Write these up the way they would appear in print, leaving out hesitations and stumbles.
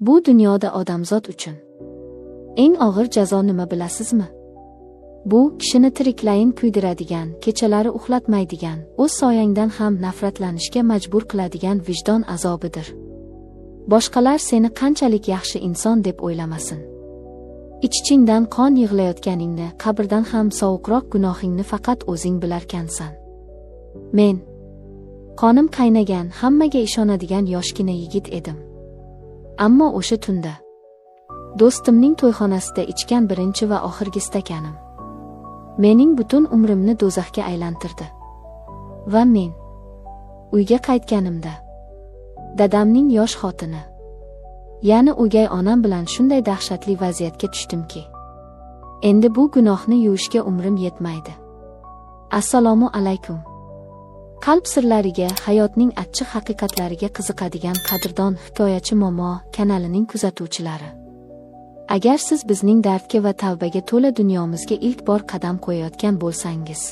Bu dunyoda odamzod uchun eng og'ir jazo nima bilasizmi? Bu kishini tiriklayin kuydiradigan, kechalari uxlatmaydigan, o'z soyangdan ham nafratlanishga majbur qiladigan vijdon azobidir. Boshqalar seni qanchalik yaxshi inson deb o'ylamasin. Ich-ichingdan qon yig'layotganingni, qabrdan ham sovuqroq gunohingni faqat o'zing bilarkansan. Men qonim qaynagan, hammaga ishonadigan yoshgina yigit edim. Ammo o'sha tunda do'stimning to'yxonasida ichgan birinchi va oxirgi stakanim mening butun umrimni do'zaxga aylantirdi. Va men uyga qaytganimda dadamning yosh xotini, ya'ni o'gay onam bilan shunday dahshatli vaziyatga tushdimki, endi bu gunohni yuvishga umrim yetmaydi. Assalomu alaykum. Qalb sirlariga, hayotning achchiq haqiqatlariga qiziqadigan qadrdon Hikoyachi Momo kanalining kuzatuvchilari. Agar siz bizning dardga va tavbaga to'la dunyomizga ilk bor qadam qo'yayotgan bo'lsangiz,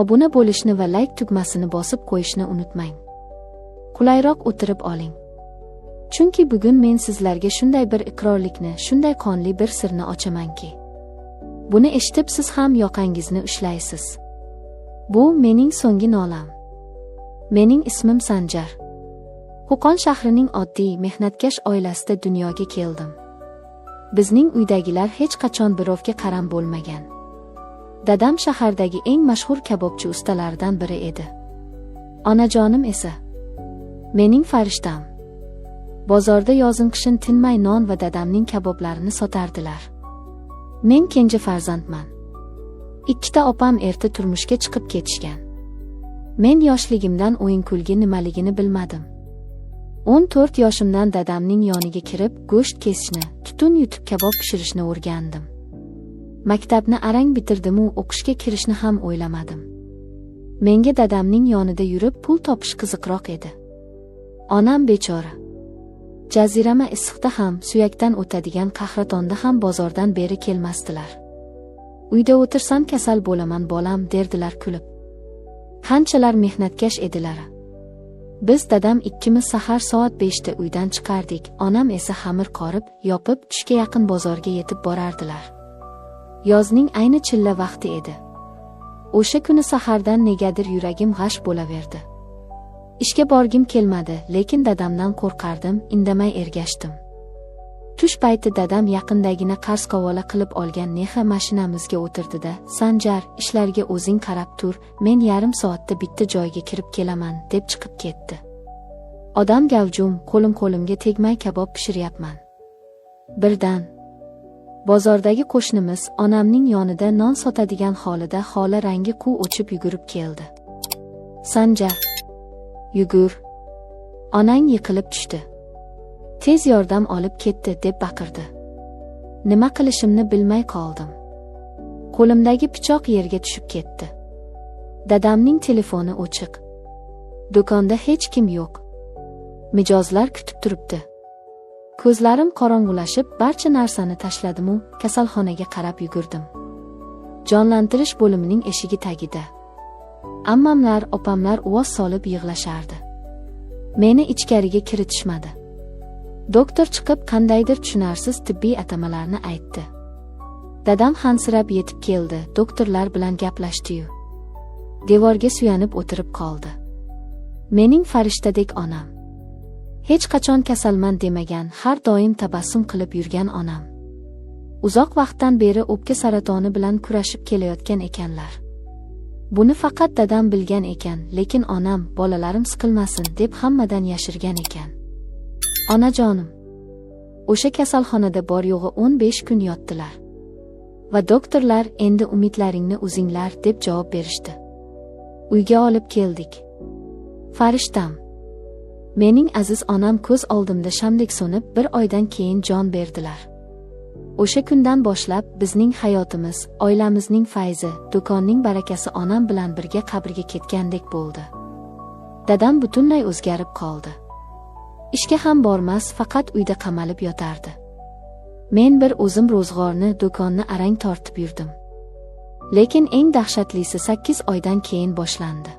obuna bo'lishni va like tugmasini bosib qo'yishni unutmang. Qulayroq o'tirib oling. Chunki bugun men sizlarga shunday bir iqrorlikni, shunday qonli bir sirni ochamanki, buni eshitib siz ham yoqangizni ushlaysiz. Bu mening so'nggi nolam. Mening ismim Sanjar. Qo'qon shahrining oddiy, mehnatkash oilasida dunyoga keldim. Bizning uydagilar hech qachon birovga qaram bo'lmagan. Dadam shahardagi eng mashhur kabobchi ustalaridan biri edi. Onajonim esa mening farishtam. Bozorda yozin-qishin tinmay non va dadamning kaboblarini sotardilar. Men kenja farzandman. Ikkita opam erta turmushga chiqib ketishgan. Men yoshligimdan o'yin-kulgi nimaligini bilmadim. 14 yoshimdan dadamning yoniga kirib, go'sht kesishni, tutun yutib kabob pishirishni o'rgandim. Maktabni arang bitirdim-u, o'qishga kirishni ham o'ylamadim. Menga dadamning yonida yurib pul topish qiziqroq edi. Onam bechora. Jazirama issiqda ham, suyakdan o'tadigan qahratonda ham bozordan beri kelmasdilar. Uyda o'tirsam kasal bo'laman bolam, derdilar kulib. Qanchalar mehnatkash edilar. Biz dadam ikkimiz sahar soat 5 da uydan chiqardik, onam esa xamir qorib, yopib, tushga yaqin bozorga yetib borardilar. Yozning ayni chilla vaqti edi. O'sha kuni sahardan negadir yuragim g'ash bo'laverdi. Ishga borgim kelmadi, lekin dadamdan qo'rqardim, indamay ergashdim. Tush payti dadam yaqindagina qarz qavola qilib olgan Nexa mashinamizga o'tirdi-da, "Sanjar, ishlarga o'zing qarab tur, men yarim soatda bitta joyga kirib kelaman", deb chiqib ketdi. Odam gavjum, qo'limga tegmay kabob pishiryapman. Birdan bozordagi qo'shnimiz onamning yonida non sotadigan holida xola rangi quv o'chib yugurib keldi. "Sanjar, yugur. Onang yiqilib tushdi. Tez yordam olib ketdi", deb baqirdi. Nima qilishimni bilmay qoldim. Qo'limdagi pichoq yerga tushib ketdi. Dadamning telefoni o'chiq. Do'konda hech kim yo'q. Mijozlar kutib turibdi. Ko'zlarim qorong'ulashib, barcha narsani tashladim-u, kasalxonaga qarab yugurdim. Jonlantirish bo'limining eshigi tagida ammamlar, opamlar uvoz solib yig'lashardi. Meni ichkariga kiritishmadi. Doktor chiqib qandaydir tushunarsiz tibbiy atamalarni aytdi. Dadam hansirab yetib keldi, doktorlar bilan gaplashdi-yu, devorga suyanib o'tirib qoldi. Mening farishtadek onam. Hech qachon kasalman demagan, har doim tabassum qilib yurgan onam. Uzoq vaqtdan beri o'pka saratoni bilan kurashib kelayotgan ekanlar. Buni faqat dadam bilgan ekan, lekin onam, bolalarim siqilmasin deb hammadan yashirgan ekan. Onajonim, o'sha kasalxonada bor yo'g'i 15 kun yotdilar. Va doktorlar endi umidlaringni uzinglar deb javob berishdi. Uyga olib keldik. Farishtam. Mening aziz onam ko'z oldimda shamdek so'nib, bir oydan keyin jon berdilar. O'sha kundan boshlab bizning hayotimiz, oilamizning fayzi, do'konning barakasi onam bilan birga qabrga ketgandek bo'ldi. Dadam butunlay o'zgarib qoldi. Ishga ham bormas, faqat uyda qamalib yotardi. Men bir o'zim ro'zg'orni, do'konni arang tortib yurdim. Lekin eng dahshatlisi 8 oydan keyin boshlandi.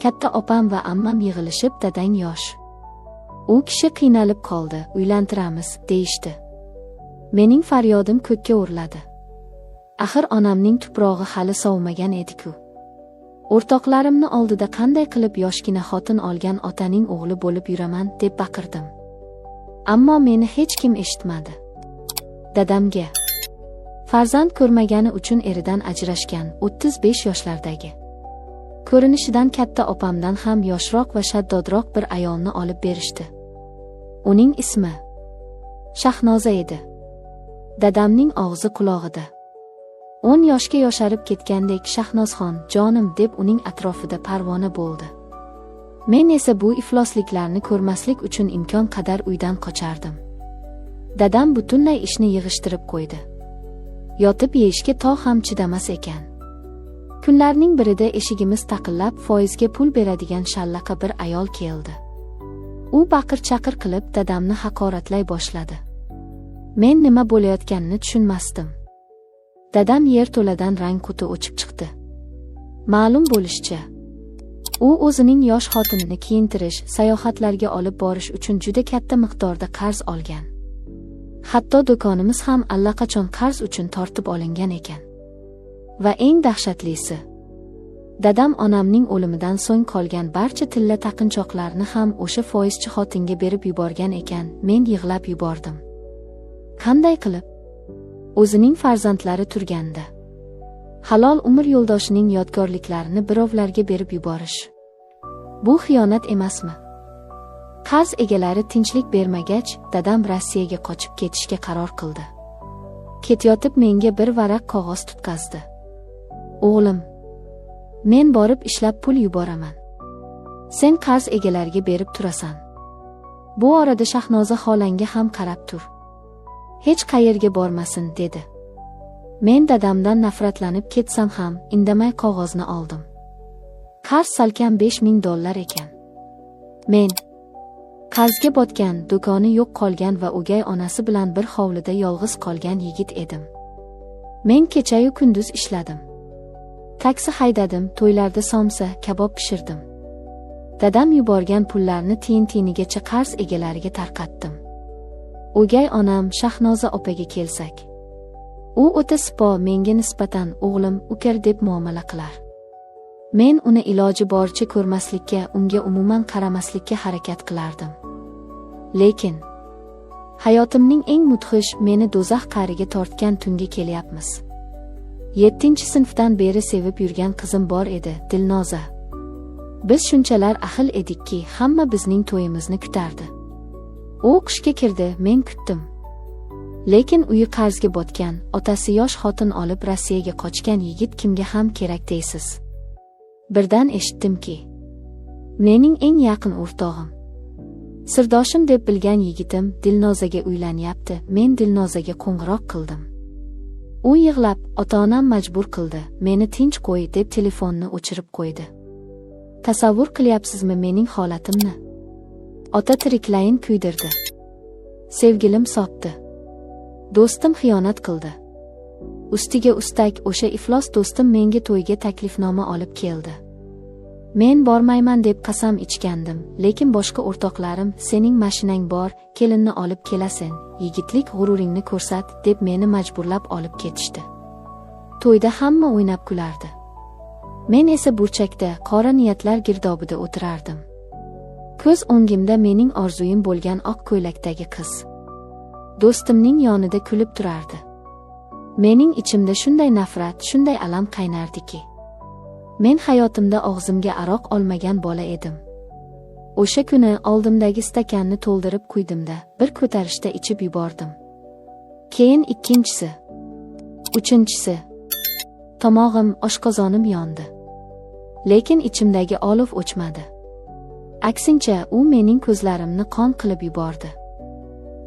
Katta opam va ammam yig'ilishib, "Dadang yosh. U kishi qiynalib qoldi, uylantiramiz, deyishdi. Mening faryodim ko'kka o'rladi. Axir onamning tuprog'i hali sovimagan edi-ku. O'rtoqlarimni oldida qanday qilib yoshgina xotin olgan otaning o'g'li bo'lib yuraman deb baqirdim. Ammo meni hech kim eshitmadi. Dadamga farzand ko'rmagani uchun eridan ajrashgan 35 yoshlardagi. Ko'rinishidan katta opamdan ham yoshroq va shaddodroq bir ayolni olib berishdi. Uning ismi Shahnoza edi. Dadamning og'zi qulog'ida. 10 yoshga yosharib ketgandek Shahnozxon, jonim deb uning atrofida parvona bo'ldi. Men esa bu iflosliklarni ko'rmaslik uchun imkon qadar uydan qochardim. Dadam butunlay ishni yig'ishtirib qo'ydi. Yotib yeyishga tog' ham chidamas ekan. Kunlarning birida eshigimiz taqillab foizga pul beradigan shallaqa bir ayol keldi. U baqir-chaqir qilib dadamni haqoratlay boshladi. Men nima bo'layotganini tushunmasdim. Dadam yerto'ladan rang quti o'chib chiqdi. Ma'lum bo'lishicha, u o'zining yosh xotinini kiyintirish, sayohatlarga olib borish uchun juda katta miqdorda qarz olgan. Hatto do'konimiz ham allaqachon qarz uchun tortib olingan ekan. Va eng dahshatlisi, dadam onamning o'limidan so'ng qolgan barcha tilla taqinchoqlarni ham o'sha foizchi xotinga berib yuborgan ekan. Men yig'lab yubordim. Qanday qilib? O'zining farzandlari turganda halol umr yo'ldoshining yodgorliklarini birovlarga berib yuborish. Bu xiyonat emasmi? Qarz egalari tinchlik bermagach, dadam Rossiyaga qochib ketishga qaror qildi. Ketayotib menga bir varaq qog'oz tutqazdi. O'g'lim, men borib ishlab pul yuboraman. Sen qarz egalariga berib turasan. Bu orada Shahnoza xolangga ham qarab tur. Hech qayerga bormasin, dedi. Men dadamdan nafratlanib ketsam ham indamay qog'ozni oldim. Qarz salkam $5000 ekan. Men qarzga botgan, do'koni yo'q qolgan va o'gay onasi bilan bir hovlida yolg'iz qolgan yigit edim. Men kecha-yu kunduz ishladim. Taksi haydadim, to'ylarda somsa, kabob pishirdim. Dadam yuborgan pullarni tiyin-tiyinigacha qarz egalariga tarqatdim. O'gay onam Shahnoza opaga kelsak, u o'ta sipo, menga nisbatan o'g'lim, ukar deb muomala qilar. Men uni iloji boricha ko'rmaslikka, unga umuman qaramaslikka harakat qilardim. Lekin hayotimning eng mudhish, meni do'zax qa'riga tortgan tunga kelyapmiz. 7-sinfdan beri sevib yurgan qizim bor edi, Dilnoza. Biz shunchalar ahil edikki, hamma bizning to'yimizni kutardi. U qishga kirdi, men kutdim. Lekin uyi qarzga botgan, otasi yosh xotin olib Rossiyaga qochgan yigit kimga ham kerak deysiz? Birdan eshitdimki, mening eng yaqin o'rtog'im, sirdoshim deb bilgan yigitim Dilnozaga uylanyapti. Men Dilnozaga qo'ng'iroq qildim. U yig'lab, ota-onam majbur qildi, meni tinch qo'y deb telefonni o'chirib qo'ydi. Tasavvur qilyapsizmi mening holatimni? Ota tiriklayin kuydirdi. Sevgilim sotdi. Do'stim xiyonat qildi. Ustiga ustak o'sha iflos do'stim menga to'yga taklifnoma olib keldi. Men bormayman deb qasam ichgandim, lekin boshqa o'rtoqlarim, sening mashinang bor, kelinni olib kelasen, yigitlik g'ururingni ko'rsat deb meni majburlab olib ketishdi. To'yda hamma o'ynab kulardi. Men esa burchakda qora niyatlar girdobida o'tirardim. Ko'z o'ngimda mening orzuyim bo'lgan oq ko'ylakdagi qiz do'stimning yonida kulib turardi. Mening ichimda shunday nafrat, shunday alam qaynardiki. Men hayotimda og'zimga aroq olmagan bola edim. O'sha kuni oldimdagi stakanni to'ldirib quydimda, bir ko'tarishda ichib yubordim. Keyin ikkinchisi, uchinchisi. Tomog'im, oshqozonim yondi. Lekin ichimdagi olov o'chmadi. Aksincha, u mening ko'zlarimni qon qilib yubordi.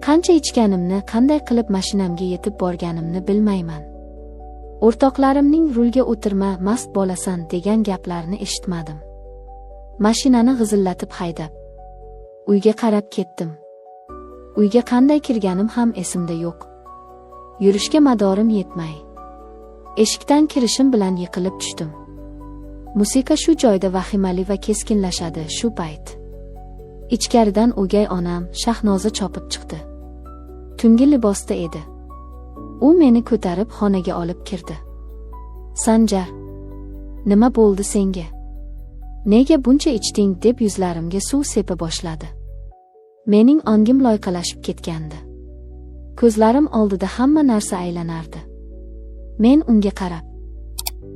Qancha ichganimni, qanday qilib mashinamga yetib borganimni bilmayman. O'rtoqlarimning rulga o'tirma, mast bo'lasan degan gaplarni eshitmadim. Mashinani g'izillatib haydab uyga qarab ketdim. Uyga qanday kirganim ham esimda yo'q. Yurishga madorim yetmay, eshikdan kirishim bilan yiqilib tushdim. Musiqa shu joyda vahimali va keskinlashadi. Shu payt Ichkaridan o'gay onam Shahnoza chopib chiqdi. Tungi libosda edi. U meni ko'tarib xonaga olib kirdi. Sanjar, nima bo'ldi senga? Nega buncha ichding deb yuzlarimga suv sepa boshladi. Mening ongim loyqalashib ketgandi. Ko'zlarim oldida hamma narsa aylanardi. Men unga qarab,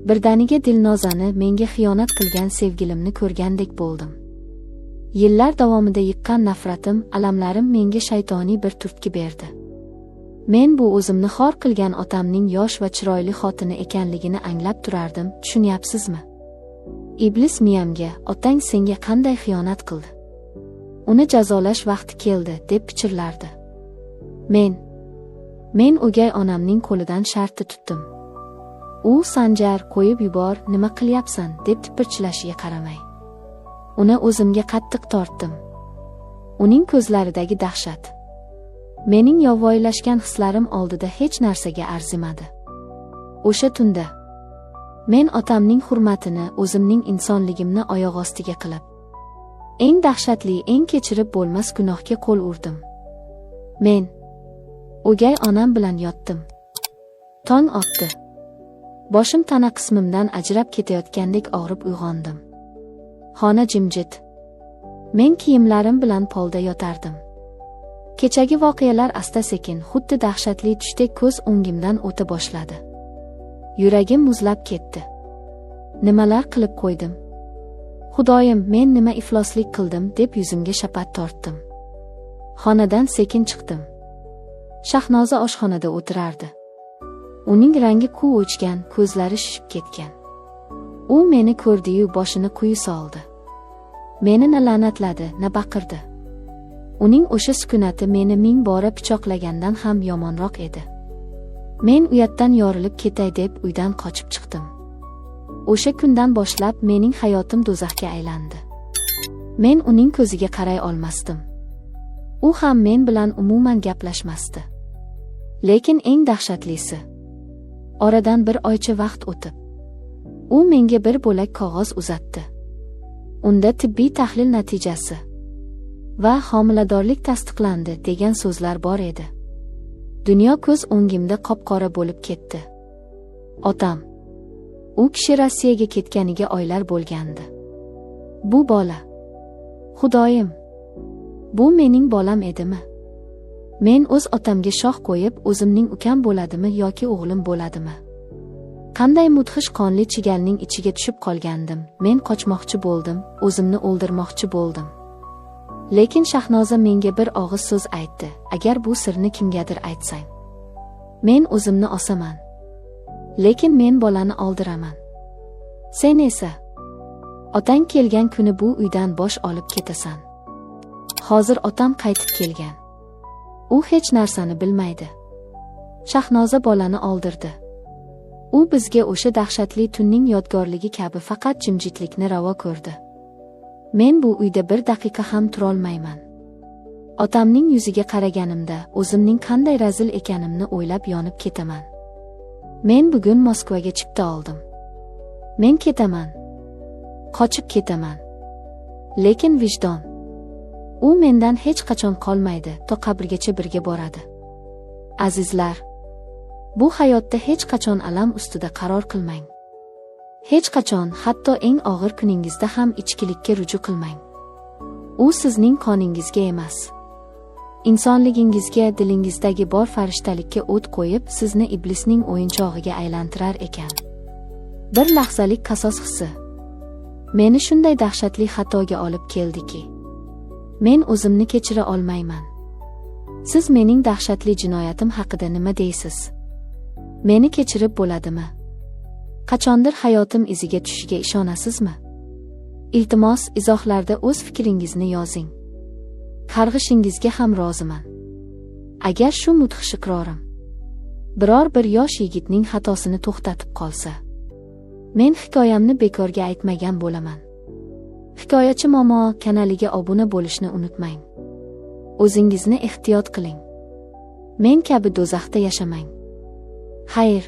birdaniga Dilnozani menga xiyonat qilgan sevgilimni ko'rgandek bo'ldim. Yillar davomida yiqqan nafratim, alamlarim menga shaytoniy bir turtki berdi. Men bu o'zimni xor qilgan otamning yosh va chiroyli xotini ekanligini anglab turardim, tushunyapsizmi? Iblis miyamga, otang senga qanday xiyonat qildi? Uni jazolash vaqti keldi, deb pichirlardi. Men o'gay onamning qo'lidan shartta tutdim. U Sanjar, qo'yib yubor, nima qilyapsan, deb tipirchilashiga qaramay, uni o'zimga qattiq tortdim. Uning ko'zlaridagi dahshat mening yovvoyilashgan hislarim oldida hech narsaga arzimadi. O'sha tunda men otamning hurmatini, o'zimning insonligimni oyoq ostiga qilib, eng dahshatli, eng kechirib bo'lmas gunohga qo'l urdim. Men o'gay onam bilan yotdim. Tong otdi. Boshim tana qismimdan ajrab ketayotgandek og'rib uyg'ondim. Xona jimjit. Men kiyimlarim bilan polda yotardim. Kechagi voqealar asta-sekin, xuddi dahshatli tushdek ko'z o'ngimdan o'ta boshladi. Yuragim muzlab ketdi. Nimalar qilib qo'ydim? Xudoyim, men nima ifloslik qildim, deb yuzimga shapat tortdim. Xonadan sekin chiqdim. Shahnoza oshxonada o'tirardi. Uning rangi quv o'chgan, ko'zlari shishib ketgan. U meni ko'rdi-yu boshini quyi soldi. Meni na la'natladi, na baqirdi. Uning o'sha sukunati meni ming bora pichoqlagandan ham yomonroq edi. Men uyatdan yorilib ketay deb uydan qochib chiqdim. O'sha kundan boshlab mening hayotim do'zaxga aylandi. Men uning ko'ziga qaray olmasdim. U ham men bilan umuman gaplashmasdi. Lekin eng dahshatlisi, oradan bir oycha vaqt o'tib, u menga bir bo'lak qog'oz uzatdi. Unda tibbiy tahlil natijasi va homiladorlik tasdiqlandi degan so'zlar bor edi. Dunyo ko'z o'ngimda qop-qora bo'lib ketdi. Otam, u kishi Rossiyaga ketganiga oylar bo'lgandi. Bu bola, Xudoyim, bu mening bolam edimi? Men o'z otamga shoh qo'yib, o'zimning ukam bo'ladimi yoki o'g'lim bo'ladimi? Qanday mudhish qonli chigalning ichiga tushib qolgandim. Men qochmoqchi bo'ldim, o'zimni o'ldirmoqchi bo'ldim. Lekin Shahnoza menga bir og'iz so'z aytdi. Agar bu sirni kimgadir aytsang, men o'zimni osaman. Lekin men bolani oldiraman. Sen esa otang kelgan kuni bu uydan bosh olib ketasan. Hozir otam qaytib kelgan. U hech narsani bilmaydi. Shahnoza bolani oldirdi. U bizga o'sha dahshatli tunning yodgorligi kabi faqat jimjitlikni ravo ko'rdi. Men bu uyda bir daqiqa ham turolmayman. Otamning yuziga qaraganimda o'zimning qanday razil ekanimni o'ylab yonib ketaman. Men bugun Moskvaga chipta oldim. Men ketaman. Qochib ketaman. Lekin vijdon, u mendan hech qachon qolmaydi, to qabrgacha birga boradi. Azizlar, bu hayotda hech qachon alam ustida qaror qilmang. Hech qachon, hatto eng og'ir kuningizda ham ichkilikka ruju qilmang. U sizning qoningizga emas, insonligingizga, dilingizdagi bor farishtalikka o't qo'yib, sizni iblisning o'yinchog'iga aylantirar ekan. Bir lahzalik qasos hissi meni shunday dahshatli xatoga olib keldiki, men o'zimni kechira olmayman. Siz mening dahshatli jinoyatim haqida nima deysiz? Meni kechirib bo'ladimi? Qachondir hayotim iziga tushishiga ishonasizmi? Iltimos, izohlarda o'z fikringizni yozing. Qarg'ishingizga ham roziman. Agar shu mudhish iqrorim biror bir yosh yigitning xatosini to'xtatib qolsa, men hikoyamni bekorga aytmagan bo'laman. Hikoyachi Momo kanaliga obuna bo'lishni unutmang. O'zingizni ehtiyot qiling. Men kabi do'zaxda yashamang. Xayr.